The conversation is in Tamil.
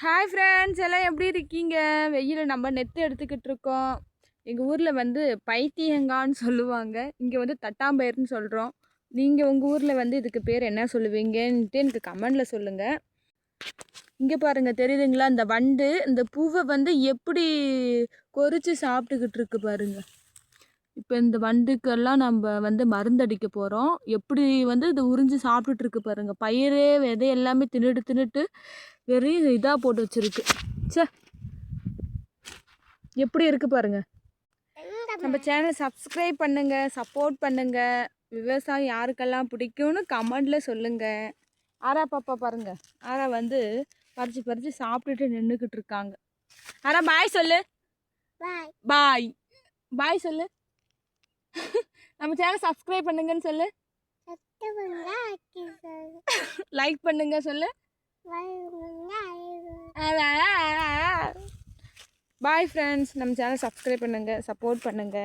ஹாய் ஃப்ரெண்ட்ஸ், எல்லாம் எப்படி இருக்கீங்க? வெயில் நம்ம நெத்து எடுத்துக்கிட்டு இருக்கோம். எங்கள் ஊரில் வந்து பைத்தியங்கான்னு சொல்லுவாங்க, இங்கே வந்து தட்டாம்பயிர்னு சொல்கிறோம். நீங்கள் உங்கள் ஊரில் வந்து இதுக்கு பேர் என்ன சொல்லுவீங்கன்ட்டு எனக்கு கமெண்டில் சொல்லுங்கள். இங்கே பாருங்கள், தெரியுதுங்களா? இந்த வண்டு இந்த பூவை வந்து எப்படி கொறித்து சாப்பிட்டுக்கிட்டு இருக்கு பாருங்கள். இப்போ இந்த வண்டுக்கெல்லாம் நம்ம வந்து மருந்தடிக்க போகிறோம். எப்படி வந்து இது உறிஞ்சி சாப்பிட்டுட்ருக்கு பாருங்கள். பயிர் விதை எல்லாமே தின்னுட்டு வெறும் இதாக போட்டு வச்சுருக்கு. சே, எப்படி இருக்குது பாருங்கள். நம்ம சேனலை சப்ஸ்கிரைப் பண்ணுங்கள், சப்போர்ட் பண்ணுங்கள். விவசாயம் யாருக்கெல்லாம் பிடிக்கும்னு கமெண்டில் சொல்லுங்கள். ஆரா பாப்பா பாருங்கள், ஆரா வந்து பறித்து சாப்பிட்டுட்டு நின்றுக்கிட்டு இருக்காங்க. ஆரா பாய் சொல்லு. பாய் பாய் சொல்லு. நம்ம சேனல் சப்ஸ்கிரைப் பண்ணுங்கன்னு சொல்லு. லைக் பண்ணுங்க சொல்லு. பாய் ஃப்ரெண்ட்ஸ், நம்ம சேனல் சப்ஸ்கிரைப் பண்ணுங்க, சப்போர்ட் பண்ணுங்க.